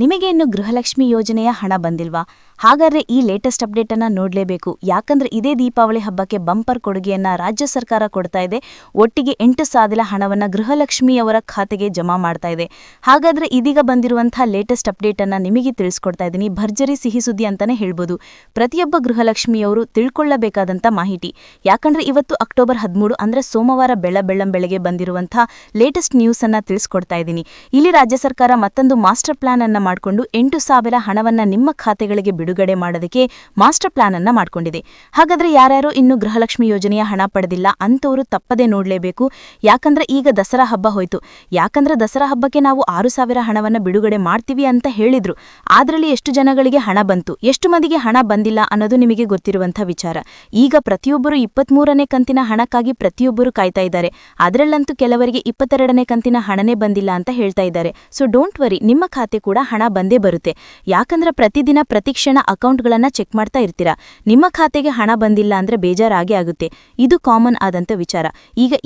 ನಿಮಗೆ ಇನ್ನು ಗೃಹಲಕ್ಷ್ಮಿ ಯೋಜನೆಯ ಹಣ ಬಂದಿಲ್ವಾ? ಹಾಗಾದ್ರೆ ಈ ಲೇಟೆಸ್ಟ್ ಅಪ್ಡೇಟ್ ಅನ್ನ ನೋಡಲೇಬೇಕು. ಯಾಕಂದ್ರೆ ಇದೇ ದೀಪಾವಳಿ ಹಬ್ಬಕ್ಕೆ ಬಂಪರ್ ಕೊಡುಗೆಯನ್ನ ರಾಜ್ಯ ಸರ್ಕಾರ ಕೊಡ್ತಾ ಇದೆ. ಒಟ್ಟಿಗೆ 8,000 ಹಣವನ್ನ ಗೃಹಲಕ್ಷ್ಮಿಯವರ ಖಾತೆಗೆ ಜಮಾ ಮಾಡ್ತಾ ಇದೆ. ಹಾಗಾದ್ರೆ ಇದೀಗ ಬಂದಿರುವಂತಹ ಲೇಟೆಸ್ಟ್ ಅಪ್ಡೇಟ್ ಅನ್ನ ನಿಮಗೆ ತಿಳಿಸ್ಕೊಡ್ತಾ ಇದ್ದೀನಿ. ಭರ್ಜರಿ ಸಿಹಿ ಸುದ್ದಿ ಅಂತಾನೆ ಹೇಳ್ಬೋದು. ಪ್ರತಿಯೊಬ್ಬ ಗೃಹಲಕ್ಷ್ಮಿಯವರು ತಿಳ್ಕೊಳ್ಳಬೇಕಾದಂತ ಮಾಹಿತಿ. ಯಾಕಂದ್ರೆ ಇವತ್ತು ಅಕ್ಟೋಬರ್ 13 ಅಂದ್ರೆ ಸೋಮವಾರ ಬೆಳ್ಳಂಬೆಳಗ್ಗೆ ಬಂದಿರುವಂತಹ ಲೇಟೆಸ್ಟ್ ನ್ಯೂಸ್ ಅನ್ನ ತಿಳಿಸ್ಕೊಡ್ತಾ ಇದ್ದೀನಿ. ಇಲ್ಲಿ ರಾಜ್ಯ ಸರ್ಕಾರ ಮತ್ತೊಂದು ಮಾಸ್ಟರ್ ಪ್ಲಾನ್ ಅನ್ನ ಮಾಡಿಕೊಂಡು 8,000 ಹಣವನ್ನ ನಿಮ್ಮ ಖಾತೆಗಳಿಗೆ ಬಿಡುಗಡೆ ಮಾಡೋದಕ್ಕೆ ಮಾಸ್ಟರ್ ಪ್ಲಾನ್ ಅನ್ನ ಮಾಡಿಕೊಂಡಿದೆ. ಹಾಗಾದ್ರೆ ಯಾರ್ಯಾರು ಇನ್ನು ಗೃಹಲಕ್ಷ್ಮಿ ಯೋಜನೆಯ ಹಣ ಪಡೆದಿಲ್ಲ ಅಂತವರು ತಪ್ಪದೇ ನೋಡಲೇಬೇಕು. ಯಾಕಂದ್ರೆ ಈಗ ದಸರಾ ಹಬ್ಬ ಹೋಯ್ತು. ಯಾಕಂದ್ರೆ ದಸರಾ ಹಬ್ಬಕ್ಕೆ ನಾವು 6,000 ಹಣವನ್ನ ಬಿಡುಗಡೆ ಮಾಡ್ತೀವಿ ಅಂತ ಹೇಳಿದ್ರು. ಅದರಲ್ಲಿ ಎಷ್ಟು ಜನಗಳಿಗೆ ಹಣ ಬಂತು, ಎಷ್ಟು ಮಂದಿಗೆ ಹಣ ಬಂದಿಲ್ಲ ಅನ್ನೋದು ನಿಮಗೆ ಗೊತ್ತಿರುವಂತ ವಿಚಾರ. ಈಗ ಪ್ರತಿಯೊಬ್ಬರು 23ನೇ ಕಂತಿನ ಹಣಕ್ಕಾಗಿ ಪ್ರತಿಯೊಬ್ಬರು ಕಾಯ್ತಾ ಇದ್ದಾರೆ. ಅದರಲ್ಲಂತೂ ಕೆಲವರಿಗೆ 22ನೇ ಕಂತಿನ ಹಣನೇ ಬಂದಿಲ್ಲ ಅಂತ ಹೇಳ್ತಾ ಇದ್ದಾರೆ. ಸೊ ಡೋಂಟ್ ವರಿ, ನಿಮ್ಮ ಖಾತೆ ಕೂಡ ಹಣ ಬಂದೇ ಬರುತ್ತೆ. ಯಾಕಂದ್ರೆ ಪ್ರತಿದಿನ ಪ್ರತಿಕ್ಷಣ ಅಕೌಂಟ್ಗಳನ್ನ ಚೆಕ್ ಮಾಡ್ತಾ ಇರ್ತೀರಾ. ನಿಮ್ಮ ಖಾತೆಗೆ ಹಣ ಬಂದಿಲ್ಲ ಅಂದ್ರೆ ಬೇಜಾರಾಗೇ ಆಗುತ್ತೆ. ಇದು ಕಾಮನ್ ಆದಂತ ವಿಚಾರ.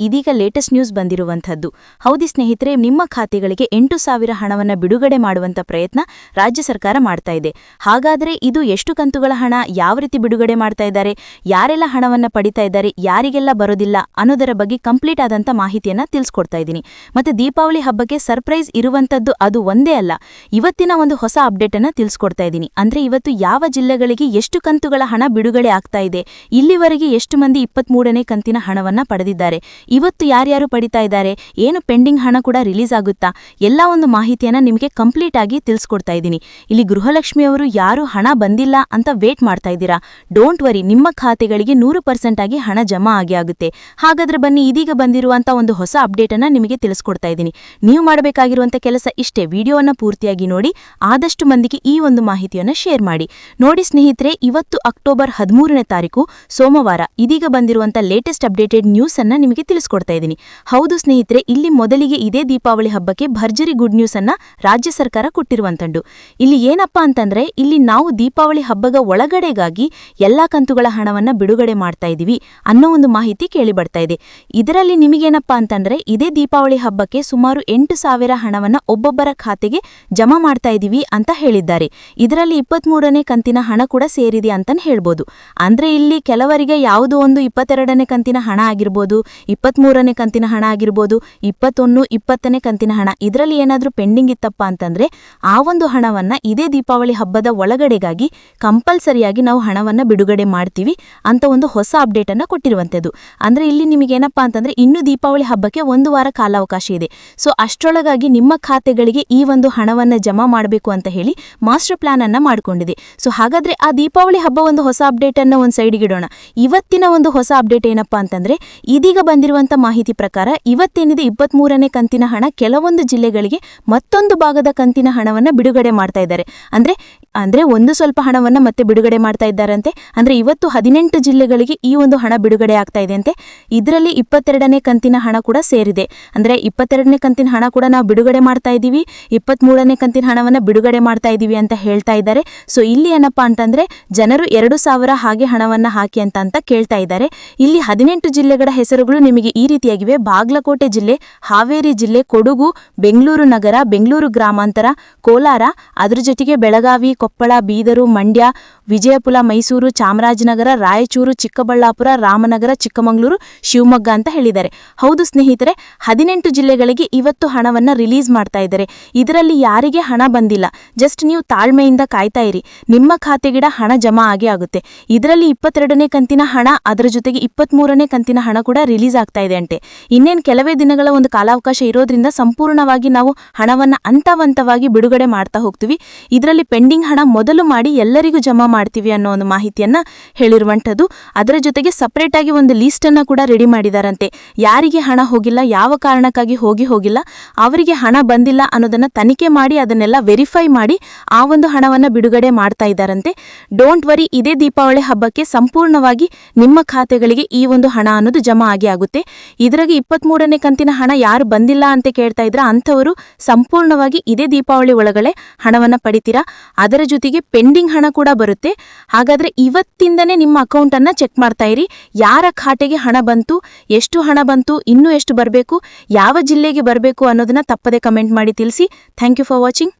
ಇದೀಗ ಲೇಟೆಸ್ಟ್ ನ್ಯೂಸ್ ಬಂದಿರುವಂತದ್ದು. ಹೌದು ಸ್ನೇಹಿತರೆ, ನಿಮ್ಮ ಖಾತೆಗಳಿಗೆ 8,000 ಹಣವನ್ನ ಬಿಡುಗಡೆ ಮಾಡುವಂತ ಪ್ರಯತ್ನ ರಾಜ್ಯ ಸರ್ಕಾರ ಮಾಡ್ತಾ ಇದೆ. ಹಾಗಾದ್ರೆ ಇದು ಎಷ್ಟು ಕಂತುಗಳ ಹಣ, ಯಾವ ರೀತಿ ಬಿಡುಗಡೆ ಮಾಡ್ತಾ ಇದ್ದಾರೆ, ಯಾರೆಲ್ಲ ಹಣವನ್ನ ಪಡಿತಾ ಇದ್ದಾರೆ, ಯಾರಿಗೆಲ್ಲ ಬರೋದಿಲ್ಲ ಅನ್ನೋದರ ಬಗ್ಗೆ ಕಂಪ್ಲೀಟ್ ಆದಂತ ಮಾಹಿತಿಯನ್ನ ತಿಳಿಸ್ಕೊಡ್ತಾ ಇದ್ದೀನಿ. ಮತ್ತೆ ದೀಪಾವಳಿ ಹಬ್ಬಕ್ಕೆ ಸರ್ಪ್ರೈಸ್ ಇರುವಂತದ್ದು ಅದು ಒಂದೇ ಅಲ್ಲ. ಇವತ್ತಿನ ಒಂದು ಹೊಸ ಅಪ್ಡೇಟ್ ಅನ್ನ ತಿಳಿಸ್ಕೊಡ್ತಾ ಇದ್ದೀನಿ. ಅಂದ್ರೆ ಇವತ್ತು ಯಾವ ಜಿಲ್ಲೆಗಳಿಗೆ ಎಷ್ಟು ಕಂತುಗಳ ಹಣ ಬಿಡುಗಡೆ ಆಗ್ತಾ ಇದೆ, ಇಲ್ಲಿವರೆಗೆ ಎಷ್ಟು ಮಂದಿ 23ನೇ ಕಂತಿನ ಹಣವನ್ನ ಪಡೆದಿದ್ದಾರೆ, ಇವತ್ತು ಯಾರ್ಯಾರು ಪಡಿತಾ ಇದ್ದಾರೆ, ಏನು ಪೆಂಡಿಂಗ್ ಹಣ ಕೂಡ ರಿಲೀಸ್ ಆಗುತ್ತಾ, ಎಲ್ಲ ಒಂದು ಮಾಹಿತಿಯನ್ನ ನಿಮಗೆ ಕಂಪ್ಲೀಟ್ ಆಗಿ ತಿಳಿಸ್ಕೊಡ್ತಾ ಇದ್ದೀನಿ. ಇಲ್ಲಿ ಗೃಹಲಕ್ಷ್ಮಿಯವರು ಯಾರು ಹಣ ಬಂದಿಲ್ಲ ಅಂತ ವೇಟ್ ಮಾಡ್ತಾ ಇದ್ದೀರಾ, ಡೋಂಟ್ ವರಿ, ನಿಮ್ಮ ಖಾತೆಗಳಿಗೆ 100% ಆಗಿ ಹಣ ಜಮಾ ಆಗುತ್ತೆ. ಹಾಗಾದ್ರೆ ಬನ್ನಿ, ಇದೀಗ ಬಂದಿರುವಂತ ಒಂದು ಹೊಸ ಅಪ್ಡೇಟ್ ಅನ್ನ ನಿಮಗೆ ತಿಳಿಸ್ಕೊಡ್ತಾ ಇದ್ದೀನಿ. ನೀವು ಮಾಡಬೇಕಾಗಿರುವಂತ ಕೆಲಸ ಇಷ್ಟೇ, ವಿಡಿಯೋವನ್ನ ಪೂರ್ತಿಯಾಗಿ ನೋಡಿ, ಆದಷ್ಟು ಮಂದಿಗೆ ಈ ಒಂದು ಮಾಹಿತಿಯನ್ನು ಶೇರ್ ಮಾಡಿ. ನೋಡಿ ಸ್ನೇಹಿತರೆ, ಇವತ್ತು ಅಕ್ಟೋಬರ್ 13ನೇ ತಾರೀಕು ಸೋಮವಾರ. ಇದೀಗ ಬಂದಿರುವಂತ ಲೇಟೆಸ್ಟ್ ಅಪ್ಡೇಟೆಡ್ ನ್ಯೂಸ್ ಅನ್ನ ನಿಮಗೆ ತಿಳಿಸ್ಕೊಡ್ತಾ ಇದ್ದೀನಿ. ಹೌದು ಸ್ನೇಹಿತರೆ, ಇಲ್ಲಿ ಮೊದಲಿಗೆ ಇದೇ ದೀಪಾವಳಿ ಹಬ್ಬಕ್ಕೆ ಭರ್ಜರಿ ಗುಡ್ ನ್ಯೂಸ್ ಅನ್ನ ರಾಜ್ಯ ಸರ್ಕಾರ ಕೊಟ್ಟಿರುವಂತದ್ದು. ಇಲ್ಲಿ ಏನಪ್ಪಾ ಅಂತಂದ್ರೆ, ಇಲ್ಲಿ ನಾವು ದೀಪಾವಳಿ ಹಬ್ಬದ ಒಳಗಡೆಗಾಗಿ ಎಲ್ಲಾ ಕಂತುಗಳ ಹಣವನ್ನ ಬಿಡುಗಡೆ ಮಾಡ್ತಾ ಇದೀವಿ ಅನ್ನೋ ಒಂದು ಮಾಹಿತಿ ಕೇಳಿ ಬರ್ತಾ ಇದೆ. ಇದರಲ್ಲಿ ನಿಮಗೇನಪ್ಪಾ ಅಂತಂದ್ರೆ, ಇದೇ ದೀಪಾವಳಿ ಹಬ್ಬಕ್ಕೆ ಸುಮಾರು 8,000 ಹಣವನ್ನ ಒಬ್ಬೊಬ್ಬರ ಖಾತೆಗೆ ಜಮಾ ಮಾಡ್ತಾ ಇದೀವಿ ಅಂತ ಹೇಳಿದ್ದಾರೆ. ಇದರಲ್ಲಿ 23ನೇ ಕಂತಿನ ಹಣ ಕೂಡ ಸೇರಿದೆ ಅಂತಾನೆ ಹೇಳ್ಬೋದು. ಅಂದ್ರೆ ಇಲ್ಲಿ ಕೆಲವರಿಗೆ ಯಾವುದೋ ಒಂದು 22ನೇ ಕಂತಿನ ಹಣ ಆಗಿರ್ಬೋದು, 23ನೇ ಕಂತಿನ ಹಣ ಆಗಿರ್ಬೋದು, 21, 20ನೇ ಕಂತಿನ ಹಣ, ಇದರಲ್ಲಿ ಏನಾದ್ರೂ ಪೆಂಡಿಂಗ್ ಇತ್ತಪ್ಪ ಅಂತಂದ್ರೆ ಆ ಒಂದು ಹಣವನ್ನ ಇದೇ ದೀಪಾವಳಿ ಹಬ್ಬದ ಒಳಗಡೆಗಾಗಿ ಕಂಪಲ್ಸರಿಯಾಗಿ ನಾವು ಹಣವನ್ನ ಬಿಡುಗಡೆ ಮಾಡ್ತೀವಿ ಅಂತ ಒಂದು ಹೊಸ ಅಪ್ಡೇಟ್ ಅನ್ನ ಕೊಟ್ಟಿರುವಂತದ್ದು. ಅಂದ್ರೆ ಇಲ್ಲಿ ನಿಮಗೇನಪ್ಪಾ ಅಂತಂದ್ರೆ, ಇನ್ನು ದೀಪಾವಳಿ ಹಬ್ಬಕ್ಕೆ 1 ವಾರ ಕಾಲಾವಕಾಶ ಇದೆ. ಸೊ ಅಷ್ಟರೊಳಗಾಗಿ ನಿಮ್ಮ ಖಾತೆಗಳಿಗೆ ಈ ಒಂದು ಹಣವನ್ನ ಜಮಾ ಮಾಡಬೇಕು ಅಂತ ಹೇಳಿ ಮಾಸ್ಟರ್ ಪ್ಲಾನ್ ಅನ್ನ ಮಾಡಿಕೊಂಡಿದೆ. ಸೊ ಹಾಗಾದ್ರೆ ಆ ದೀಪಾವಳಿ ಹಬ್ಬ ಒಂದು ಹೊಸ ಅಪ್ಡೇಟ್ ಅನ್ನ ಒಂದು ಸೈಡ್ಗೆ ಇಡೋಣ. ಇವತ್ತಿನ ಒಂದು ಹೊಸ ಅಪ್ಡೇಟ್ ಏನಪ್ಪಾ ಅಂತಂದ್ರೆ, ಇದೀಗ ಬಂದಿರುವಂತ ಮಾಹಿತಿ ಪ್ರಕಾರ ಇವತ್ತೇನಿದೆ 23ನೇ ಕಂತಿನ ಹಣ ಕೆಲವೊಂದು ಜಿಲ್ಲೆಗಳಿಗೆ ಮತ್ತೊಂದು ಭಾಗದ ಕಂತಿನ ಹಣವನ್ನ ಬಿಡುಗಡೆ ಮಾಡ್ತಾ ಇದ್ದಾರೆ. ಅಂದ್ರೆ ಒಂದು ಸ್ವಲ್ಪ ಹಣವನ್ನ ಮತ್ತೆ ಬಿಡುಗಡೆ ಮಾಡ್ತಾ ಇದ್ದಾರಂತೆ. ಅಂದ್ರೆ ಇವತ್ತು 18 ಜಿಲ್ಲೆಗಳಿಗೆ ಈ ಒಂದು ಹಣ ಬಿಡುಗಡೆ ಆಗ್ತಾ ಇದೆ ಅಂತೆ. ಇದರಲ್ಲಿ 22ನೇ ಕಂತಿನ ಹಣ ಕೂಡ ಸೇರಿದೆ. ಅಂದ್ರೆ 22ನೇ ಕಂತಿನ ಹಣ ಕೂಡ ನಾವು ಬಿಡುಗಡೆ ಮಾಡ್ತಾ ಇದೀವಿ, 23ನೇ ಕಂತಿನ ಹಣವನ್ನ ಬಿಡುಗಡೆ ಮಾಡ್ತಾ ಇದೀವಿ ಅಂತ ಹೇಳ್ತಾ ಇದ್ದಾರೆ. ಸೊ ಇಲ್ಲಿ ಏನಪ್ಪಾ ಅಂತಂದ್ರೆ, ಜನರು 2,000 ಹಾಗೆ ಹಣವನ್ನ ಹಾಕಿ ಅಂತ ಕೇಳ್ತಾ ಇದ್ದಾರೆ. ಇಲ್ಲಿ 18 ಜಿಲ್ಲೆಗಳ ಹೆಸರುಗಳು ನಿಮಗೆ ಈ ರೀತಿಯಾಗಿವೆ: ಬಾಗಲಕೋಟೆ ಜಿಲ್ಲೆ, ಹಾವೇರಿ ಜಿಲ್ಲೆ, ಕೊಡಗು, ಬೆಂಗಳೂರು ನಗರ, ಬೆಂಗಳೂರು ಗ್ರಾಮಾಂತರ, ಕೋಲಾರ, ಅದ್ರ ಜೊತೆಗೆ ಬೆಳಗಾವಿ, ಕೊಪ್ಪಳ, ಬೀದರು, ಮಂಡ್ಯ, ವಿಜಯಪುರ, ಮೈಸೂರು, ಚಾಮರಾಜನಗರ, ರಾಯಚೂರು, ಚಿಕ್ಕಬಳ್ಳಾಪುರ, ರಾಮನಗರ, ಚಿಕ್ಕಮಗಳೂರು, ಶಿವಮೊಗ್ಗ ಅಂತ ಹೇಳಿದ್ದಾರೆ. ಹೌದು ಸ್ನೇಹಿತರೆ, 18 ಜಿಲ್ಲೆಗಳಿಗೆ ಇವತ್ತು ಹಣವನ್ನ ರಿಲೀಸ್ ಮಾಡ್ತಾ ಇದ್ದಾರೆ. ಇದರಲ್ಲಿ ಯಾರಿಗೆ ಹಣ ಬಂದಿಲ್ಲ, ಜಸ್ಟ್ ನೀವು ತಾಳ್ಮೆಯಿಂದ ಕಾಯ್ತಾ ಇರಿ, ನಿಮ್ಮ ಖಾತೆಗಿಡ ಹಣ ಜಮಾ ಆಗುತ್ತೆ. ಇದರಲ್ಲಿ 22ನೇ ಕಂತಿನ ಹಣ, ಅದರ ಜೊತೆಗೆ 23ನೇ ಕಂತಿನ ಹಣ ಕೂಡ ರಿಲೀಸ್ ಆಗ್ತಾ ಇದೆ ಅಂತೆ. ಇನ್ನೇನು ಕೆಲವೇ ದಿನಗಳ ಒಂದು ಕಾಲಾವಕಾಶ ಇರೋದ್ರಿಂದ ಸಂಪೂರ್ಣವಾಗಿ ನಾವು ಹಣವನ್ನ ಹಂತವಾಗಿ ಬಿಡುಗಡೆ ಮಾಡ್ತಾ ಹೋಗ್ತೀವಿ. ಇದರಲ್ಲಿ ಪೆಂಡಿಂಗ್ ಹಣ ಮೊದಲು ಮಾಡಿ ಎಲ್ಲರಿಗೂ ಜಮಾ ಮಾಡ್ತೀವಿ ಅನ್ನೋ ಒಂದು ಮಾಹಿತಿಯನ್ನ ಹೇಳಿರುವಂತದ್ದು. ಅದರ ಜೊತೆಗೆ ಸಪರೇಟ್ ಆಗಿ ಒಂದು ಲೀಸ್ಟ್ ಅನ್ನ ಕೂಡ ರೆಡಿ ಮಾಡಿದಾರಂತೆ. ಯಾರಿಗೆ ಹಣ ಹೋಗಿಲ್ಲ, ಯಾವ ಕಾರಣಕ್ಕಾಗಿ ಹೋಗಿಲ್ಲ, ಅವರಿಗೆ ಹಣ ಬಂದಿಲ್ಲ ಅನ್ನೋದನ್ನ ತನಿಖೆ ಮಾಡಿ ಅದನ್ನೆಲ್ಲ ವೆರಿಫೈ ಮಾಡಿ ಆ ಒಂದು ಹಣವನ್ನ ಬಿಡುಗಡೆ ಮಾಡ್ತಾ ಇದ್ದಾರಂತೆ. ಡೋಂಟ್ ವರಿ, ಇದೇ ದೀಪಾವಳಿ ಹಬ್ಬಕ್ಕೆ ಸಂಪೂರ್ಣವಾಗಿ ನಿಮ್ಮ ಖಾತೆಗಳಿಗೆ ಈ ಒಂದು ಹಣ ಅನ್ನೋದು ಜಮಾ ಆಗುತ್ತೆ. ಇದರಾಗಿ 23ನೇ ಕಂತಿನ ಹಣ ಯಾರು ಬಂದಿಲ್ಲ ಅಂತ ಕೇಳ್ತಾ ಇದ್ರ ಅಂಥವರು ಸಂಪೂರ್ಣವಾಗಿ ಇದೇ ದೀಪಾವಳಿ ಒಳಗಡೆ ಹಣವನ್ನ ಪಡಿತೀರಾ. ಅದರ ಜೊತೆಗೆ ಪೆಂಡಿಂಗ್ ಹಣ ಕೂಡ ಬರುತ್ತೆ. ಹಾಗಾದ್ರೆ ಇವತ್ತಿಂದನೇ ನಿಮ್ಮ ಅಕೌಂಟ್ ಅನ್ನ ಚೆಕ್ ಮಾಡ್ತಾ ಇರಿ, ಯಾರ ಖಾತೆಗೆ ಹಣ ಬಂತು, ಎಷ್ಟು ಹಣ ಬಂತು, ಇನ್ನೂ ಎಷ್ಟು ಬರಬೇಕು, ಯಾವ ಜಿಲ್ಲೆಗೆ ಬರಬೇಕು ಅನ್ನೋದನ್ನ ತಪ್ಪದೆ ಕಮೆಂಟ್ ಮಾಡಿ ತಿಳಿಸಿ. Thank you for watching.